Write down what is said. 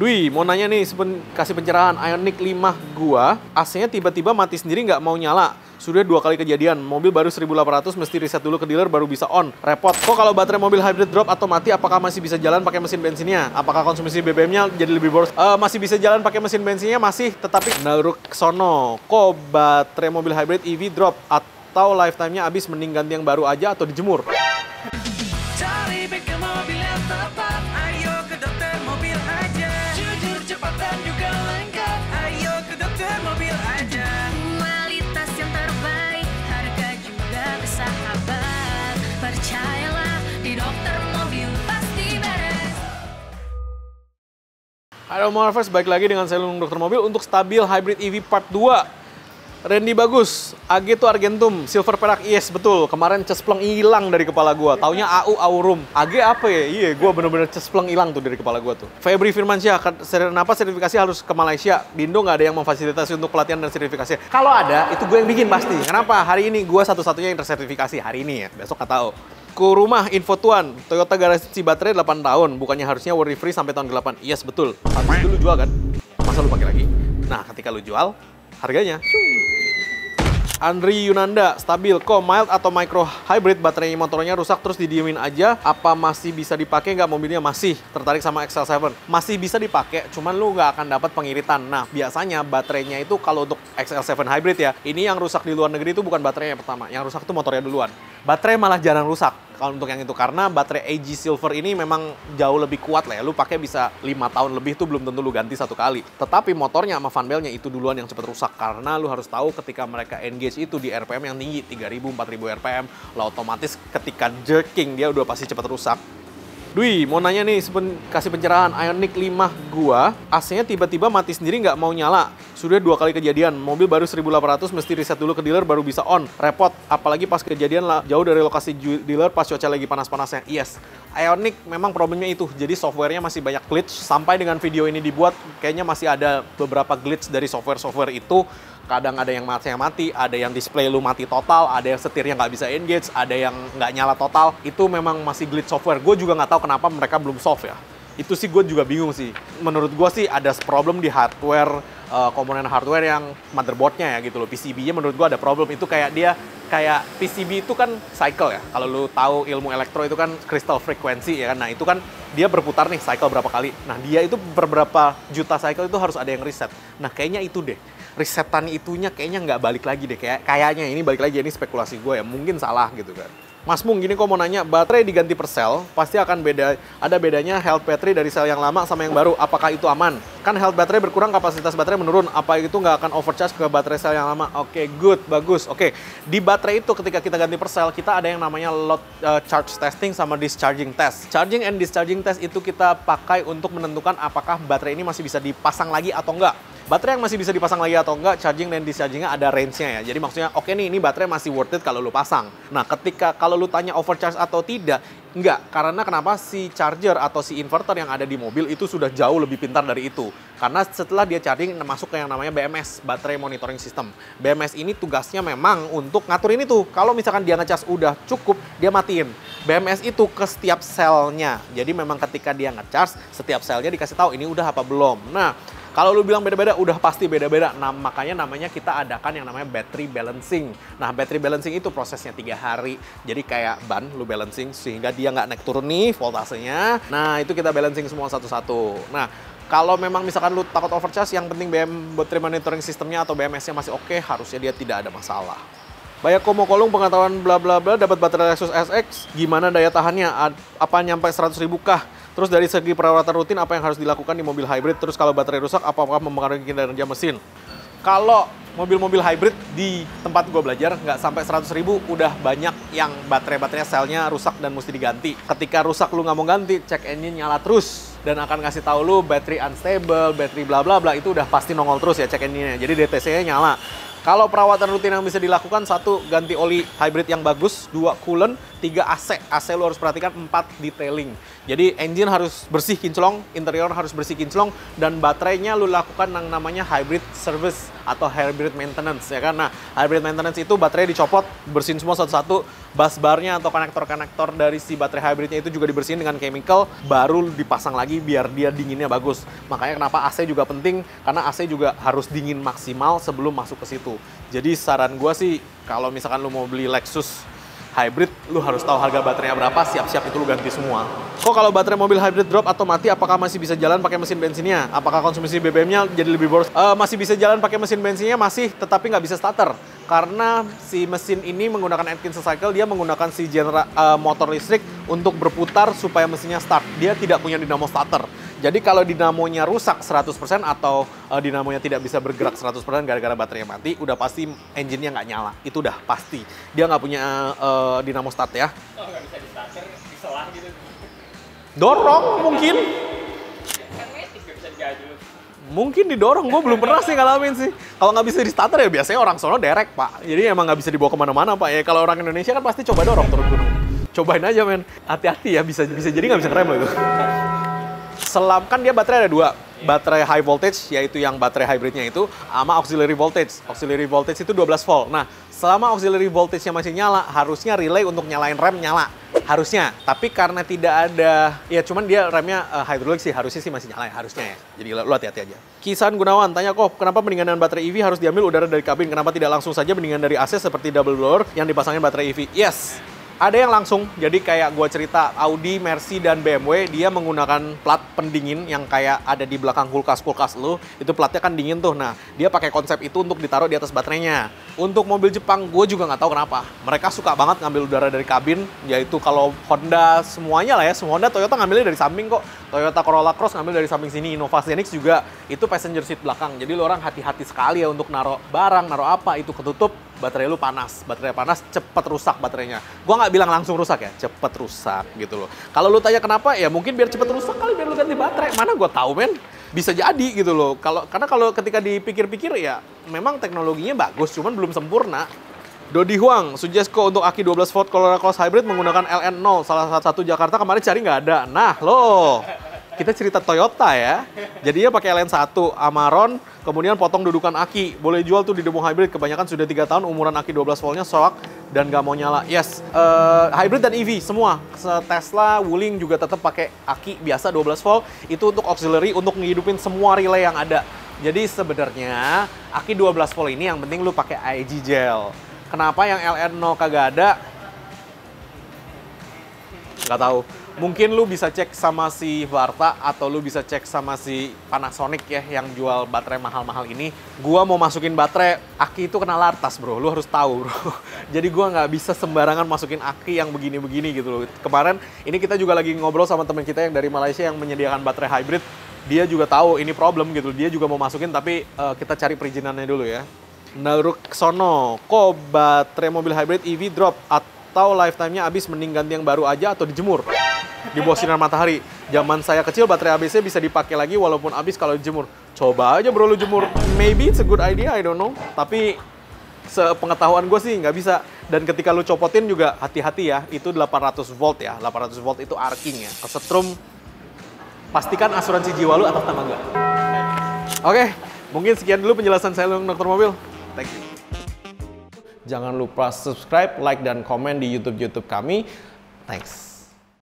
Dwi, mau nanya nih, kasih pencerahan Ioniq 5 gua, AC-nya tiba-tiba mati sendiri nggak mau nyala. Sudah 2 kali kejadian, mobil baru 1800 mesti reset dulu ke dealer baru bisa on. Repot. Kok kalau baterai mobil hybrid drop atau mati, apakah masih bisa jalan pakai mesin bensinnya? Apakah konsumsi BBM-nya jadi lebih boros? Masih bisa jalan pakai mesin bensinnya, masih, tetapi nalur sono. Kok baterai mobil hybrid EV drop atau lifetime-nya habis, mending ganti yang baru aja atau dijemur? Cari bengkel mobil yang tepat, ayo ke dokter mobil aja. Jujur, cepat dan juga lengkap, ayo ke dokter mobil aja. Kualitas yang terbaik, harga juga bersahabat. Percayalah, di dokter mobil pasti beres. Halo Marvels, balik lagi dengan saya Lung Dokter Mobil untuk stabil hybrid EV part 2. Randy bagus, AG itu Argentum, silver perak, yes betul. Kemarin cespleng hilang dari kepala gua. Taunya AU Aurum. AG apa ya? Iya, gua bener-bener cespleng hilang tuh dari kepala gua tuh. Febri Firmansyah, kenapa sertifikasi harus ke Malaysia? Di Indo nggak ada yang memfasilitasi untuk pelatihan dan sertifikasi. Kalau ada, itu gue yang bikin pasti. Kenapa? Hari ini gua satu-satunya yang tersertifikasi hari ini ya. Besok nggak tahu. Ku rumah info tuan, Toyota garansi baterai 8 tahun, bukannya harusnya worry free sampai tahun 8. Yes betul. Habis itu lu jual kan? Masa lu pakai lagi? Nah, ketika lu jual, harganya Andri Yunanda, stabil, kok mild atau micro hybrid, baterai motornya rusak terus didiemin aja, apa masih bisa dipakai nggak mobilnya? Masih. Tertarik sama XL7? Masih bisa dipakai, cuman lu nggak akan dapat pengiritan. Nah, biasanya baterainya itu kalau untuk XL7 hybrid ya, ini yang rusak di luar negeri itu bukan baterainya yang pertama, yang rusak itu motornya duluan. Baterai malah jarang rusak kalau untuk yang itu, karena baterai AG Silver ini memang jauh lebih kuat lah ya. Lu pakai bisa 5 tahun lebih tuh belum tentu lu ganti 1 kali. Tetapi motornya sama fanbelnya itu duluan yang cepat rusak, karena lu harus tahu ketika mereka engage itu di RPM yang tinggi, 3000, 4000 RPM, lah otomatis ketika jerking dia udah pasti cepat rusak. Dwi, mau nanya nih, kasih pencerahan Ioniq 5 gua, AC-nya tiba-tiba mati sendiri nggak mau nyala. Sudah 2 kali kejadian, mobil baru 1800 mesti reset dulu ke dealer baru bisa on. Repot, apalagi pas kejadian lah jauh dari lokasi dealer pas cuaca lagi panas-panasnya. Yes, Ioniq memang problemnya itu, jadi softwarenya masih banyak glitch. Sampai dengan video ini dibuat, kayaknya masih ada beberapa glitch dari software itu. Kadang ada yang mati, ada yang display lu mati total, ada yang setirnya nggak bisa engage, ada yang nggak nyala total. Itu memang masih glitch software. Gue juga nggak tahu kenapa mereka belum solve ya. Itu sih gue juga bingung sih. Menurut gue sih ada problem di hardware, komponen hardware yang motherboardnya ya gitu loh. PCB-nya menurut gue ada problem. Itu kayak PCB itu kan cycle ya. Kalau lu tahu ilmu elektro itu kan crystal frequency ya kan. Nah itu kan dia berputar nih cycle berapa kali. Nah dia itu berberapa juta cycle itu harus ada yang reset. Nah kayaknya itu deh. Resetan itunya kayaknya nggak balik lagi deh. Kayaknya ini balik lagi, ini spekulasi gue ya. Mungkin salah gitu kan. Mas Mung, gini kok mau nanya, baterai diganti per sel, pasti akan ada bedanya health battery dari sel yang lama sama yang baru. Apakah itu aman? Kan health battery berkurang, kapasitas baterai menurun. Apa itu nggak akan overcharge ke baterai sel yang lama? Oke, good, bagus. Oke, di baterai itu ketika kita ganti per sel, kita ada yang namanya load charge testing sama discharging test. Charging and discharging test itu kita pakai untuk menentukan apakah baterai ini masih bisa dipasang lagi atau enggak. Baterai yang masih bisa dipasang lagi atau enggak, charging dan dischargingnya ada range-nya ya. Jadi maksudnya, oke nih, ini baterai masih worth it kalau lu pasang. Nah, ketika kalau lu tanya overcharge atau tidak, enggak. Karena kenapa? Si charger atau si inverter yang ada di mobil itu sudah jauh lebih pintar dari itu. Karena setelah dia charging, masuk ke yang namanya BMS, Battery Monitoring System. BMS ini tugasnya memang untuk ngaturin itu. Kalau misalkan dia ngecas udah cukup, dia matiin. BMS itu ke setiap selnya. Jadi memang ketika dia ngecas, setiap selnya dikasih tahu ini udah apa belum. Nah, kalau lu bilang beda-beda, udah pasti beda-beda. Nah, makanya namanya kita adakan yang namanya battery balancing. Nah, battery balancing itu prosesnya 3 hari. Jadi kayak ban, lu balancing sehingga dia nggak naik turun nih voltasenya. Nah, itu kita balancing semua satu-satu. Nah, kalau memang misalkan lu takut overcharge, yang penting battery monitoring systemnya atau BMS-nya masih oke, harusnya dia tidak ada masalah. Banyak komo-kolong pengetahuan bla bla bla, dapat baterai Lexus SX, gimana daya tahannya? Apa nyampe 100.000 kah? Terus dari segi perawatan rutin apa yang harus dilakukan di mobil hybrid? Terus kalau baterai rusak apakah mempengaruhi kinerja mesin? Kalau mobil-mobil hybrid di tempat gue belajar nggak sampai 100.000 udah banyak yang baterai selnya rusak dan mesti diganti. Ketika rusak lu nggak mau ganti, cek engine nyala terus dan akan ngasih tahu lu battery unstable, battery bla bla bla, itu udah pasti nongol terus ya cek engine-nya. Jadi DTC-nya nyala. Kalau perawatan rutin yang bisa dilakukan, 1, ganti oli hybrid yang bagus, 2, coolant, 3, AC. AC lu harus perhatikan, 4, detailing. Jadi engine harus bersih kinclong, interior harus bersih kinclong, dan baterainya lu lakukan yang namanya hybrid service atau hybrid maintenance, ya kan? Nah, hybrid maintenance itu baterai dicopot, bersihin semua satu-satu, bus barnya atau konektor-konektor dari si baterai hybridnya itu juga dibersihin dengan chemical, baru dipasang lagi biar dia dinginnya bagus. Makanya kenapa AC juga penting, karena AC juga harus dingin maksimal sebelum masuk ke situ. Jadi saran gua sih, kalau misalkan lu mau beli Lexus hybrid, lu harus tahu harga baterainya berapa, siap-siap itu lu ganti semua. Kok kalau baterai mobil hybrid drop atau mati, apakah masih bisa jalan pakai mesin bensinnya? Apakah konsumsi BBM-nya jadi lebih boros? Masih bisa jalan pakai mesin bensinnya, masih, tetapi nggak bisa starter. Karena si mesin ini menggunakan Atkinson cycle, dia menggunakan si motor listrik untuk berputar supaya mesinnya start. Dia tidak punya dinamo starter. Jadi kalau dinamonya rusak 100% atau dinamonya tidak bisa bergerak 100% gara-gara baterainya mati, udah pasti engine-nya nggak nyala. Itu udah pasti. Dia nggak punya dinamo start ya. Oh, nggak bisa di starter, diselah gitu. Dorong mungkin. Kan metik, nggak bisa digajul. Mungkin didorong, gue belum pernah sih ngalamin sih. Kalau nggak bisa di starter ya biasanya orang sono derek, Pak. Jadi emang nggak bisa dibawa kemana-mana, Pak. Ya kalau orang Indonesia kan pasti coba dorong turun gunung. Cobain aja, men. Hati-hati ya, bisa jadi nggak bisa ngerem loh itu. Kan dia baterai ada dua. Baterai high voltage, yaitu yang baterai hybridnya itu, sama auxiliary voltage. Auxiliary voltage itu 12 volt. Nah, selama auxiliary voltage-nya masih nyala, harusnya relay untuk nyalain rem nyala. Harusnya. Tapi karena tidak ada, ya cuman dia remnya hydraulic sih, harusnya sih masih nyala ya, harusnya ya. Jadi lu hati-hati aja. Kisan Gunawan tanya, kok kenapa mendingan baterai EV harus diambil udara dari kabin? Kenapa tidak langsung saja mendingan dari AC seperti double blower yang dipasangin baterai EV? Yes! Ada yang langsung, jadi kayak gua cerita Audi, Mercy, dan BMW, dia menggunakan plat pendingin yang kayak ada di belakang kulkas lu, itu platnya kan dingin tuh. Nah, dia pakai konsep itu untuk ditaruh di atas baterainya. Untuk mobil Jepang, gue juga nggak tahu kenapa. Mereka suka banget ngambil udara dari kabin, yaitu kalau Honda semuanya lah ya, semua Honda, Toyota ngambilnya dari samping kok. Toyota Corolla Cross ngambil dari samping sini, Innova Zenix juga itu passenger seat belakang. Jadi lo orang hati-hati sekali ya untuk naruh barang, naruh apa, itu ketutup. Baterai lu panas, baterai panas cepet rusak baterainya. Gua nggak bilang langsung rusak ya, cepet rusak gitu loh. Kalau lu tanya kenapa, ya mungkin biar cepet rusak kali, biar lu ganti baterai. Mana gua tahu, men. Bisa jadi gitu loh. Karena kalau ketika dipikir-pikir ya, memang teknologinya bagus, cuman belum sempurna. Dodi Huang, Sujesko untuk aki 12 volt Corolla Cross Hybrid menggunakan LN0, salah satu Jakarta kemarin cari nggak ada. Nah, loh. Kita cerita Toyota ya. Jadinya pakai LN1 Amaron, kemudian potong dudukan aki. Boleh jual tuh di demo hybrid, kebanyakan sudah 3 tahun, umuran aki 12 voltnya soak dan nggak mau nyala. Yes, hybrid dan EV semua. Tesla, Wuling juga tetap pakai aki biasa 12 volt. Itu untuk auxiliary, untuk ngehidupin semua relay yang ada. Jadi sebenarnya aki 12 volt ini yang penting lu pakai IG gel. Kenapa yang LN0 kagak ada? Nggak tahu. Mungkin lu bisa cek sama si Varta atau lu bisa cek sama si Panasonic ya yang jual baterai mahal-mahal ini. Gua mau masukin baterai, aki itu kena lartas bro, lu harus tahu bro. Jadi gua nggak bisa sembarangan masukin aki yang begini-begini gitu loh. Kemarin ini kita juga lagi ngobrol sama teman kita yang dari Malaysia yang menyediakan baterai hybrid. Dia juga tahu ini problem gitu, dia juga mau masukin tapi kita cari perizinannya dulu ya. Naruk sono, kok baterai mobil hybrid EV drop atau lifetime-nya habis mending ganti yang baru aja atau dijemur? Di bawah sinar matahari. Zaman saya kecil baterai ABC bisa dipakai lagi walaupun habis kalau dijemur. Coba aja bro lu jemur. Maybe it's a good idea, I don't know. Tapi sepengetahuan gue sih nggak bisa. Dan ketika lu copotin juga hati-hati ya. Itu 800 volt ya. 800 volt itu arcing ya. Kesetrum, pastikan asuransi jiwa lu atas nama gue. Oke, mungkin sekian dulu penjelasan saya untuk dokter mobil. Thank you. Jangan lupa subscribe, like, dan komen di YouTube kami. Thanks.